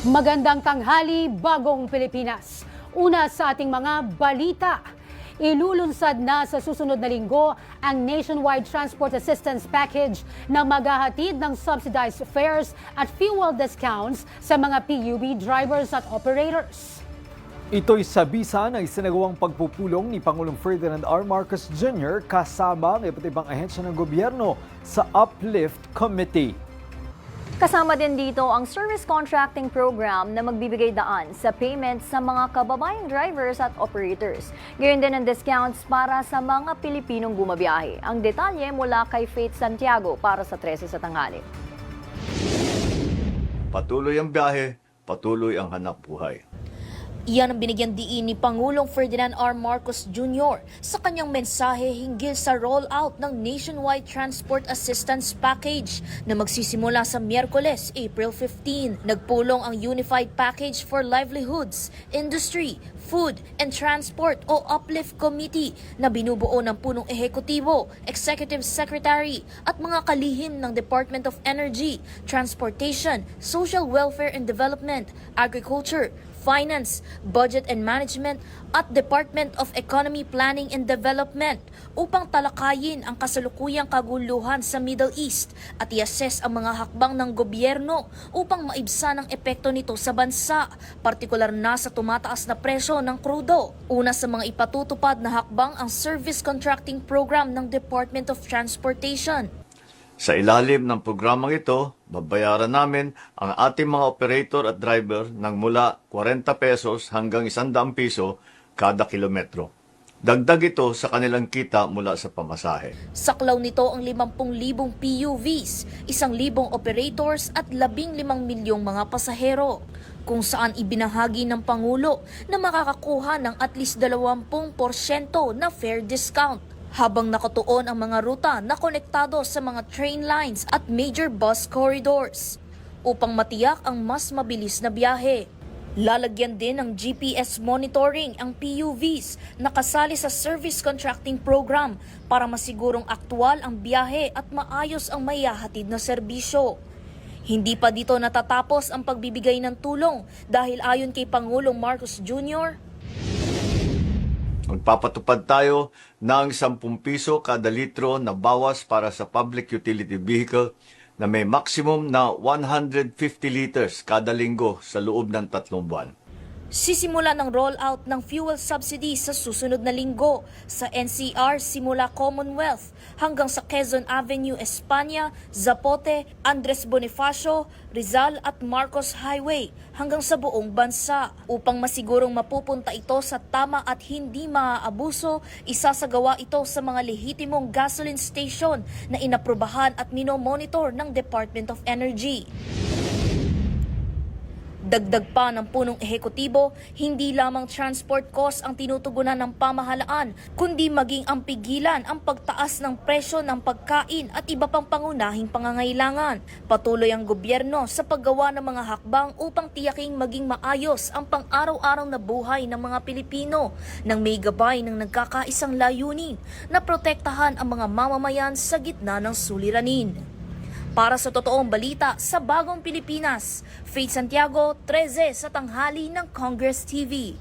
Magandang tanghali, bagong Pilipinas. Una sa ating mga balita. Ilulunsad na sa susunod na linggo ang Nationwide Transport Assistance Package na maghahatid ng subsidized fares at fuel discounts sa mga PUV drivers at operators. Ito'y sa bisa ng isinagawang pagpupulong ni Pangulong Ferdinand R. Marcos Jr. kasama ng iba't ibang ahensya ng gobyerno sa Uplift Committee. Kasama din dito ang service contracting program na magbibigay daan sa payments sa mga kababayang drivers at operators. Gayon din ang discounts para sa mga Pilipinong bumabiyahe. Ang detalye mula kay Faith Santiago para sa 13 sa tanghali. Patuloy ang biyahe, patuloy ang hanap buhay. Iyan ang binigyan diin ni Pangulong Ferdinand R. Marcos Jr. sa kanyang mensahe hinggil sa rollout ng Nationwide Transport Assistance Package na magsisimula sa Miyerkules, April 15. Nagpulong ang Unified Package for Livelihoods, Industry, Food and Transport o Uplift Committee na binubuo ng punong ehekutibo, Executive Secretary at mga kalihim ng Department of Energy, Transportation, Social Welfare and Development, Agriculture, Finance, Budget and Management at Department of Economy Planning and Development upang talakayin ang kasalukuyang kaguluhan sa Middle East at i-assess ang mga hakbang ng gobyerno upang maibsan ang epekto nito sa bansa, partikular na sa tumataas na presyo ng krudo. Una sa mga ipatutupad na hakbang ang Service Contracting Program ng Department of Transportation. Sa ilalim ng programang ito, babayaran namin ang ating mga operator at driver ng mula 40 pesos hanggang 100 piso kada kilometro. Dagdag ito sa kanilang kita mula sa pamasahe. Saklaw nito ang 50,000 PUVs, 1,000 operators at 15 milyong mga pasahero, kung saan ibinahagi ng Pangulo na makakakuha ng at least 20% na fare discount, habang nakatuon ang mga ruta na konektado sa mga train lines at major bus corridors upang matiyak ang mas mabilis na biyahe. Lalagyan din ng GPS monitoring ang PUVs na kasali sa Service Contracting Program para masigurong aktwal ang biyahe at maayos ang maihahatid na serbisyo. Hindi pa dito natatapos ang pagbibigay ng tulong dahil ayon kay Pangulong Marcos Jr., Magpapatupad tayo ng 10 piso kada litro na bawas para sa public utility vehicle na may maximum na 150 liters kada linggo sa loob ng 3 buwan. sisimula ng rollout ng fuel subsidy sa susunod na linggo sa NCR simula Commonwealth hanggang sa Quezon Avenue, Espanya, Zapote, Andres Bonifacio, Rizal at Marcos Highway hanggang sa buong bansa. Upang masigurong mapupunta ito sa tama at hindi maaabuso, isasagawa ito sa mga lehitimong gasoline station na inaprubahan at minomonitor ng Department of Energy. Dagdag pa ng punong ehekutibo, hindi lamang transport cost ang tinutugunan ng pamahalaan, kundi maging ang pigilan ang pagtaas ng presyo ng pagkain at iba pang pangunahing pangangailangan. Patuloy ang gobyerno sa paggawa ng mga hakbang upang tiyaking maging maayos ang pang-araw-araw na buhay ng mga Pilipino nang may gabay ng nagkakaisang layunin na protektahan ang mga mamamayan sa gitna ng suliranin. Para sa totoong balita sa Bagong Pilipinas, Faith Santiago, 13 sa tanghali ng Congress TV.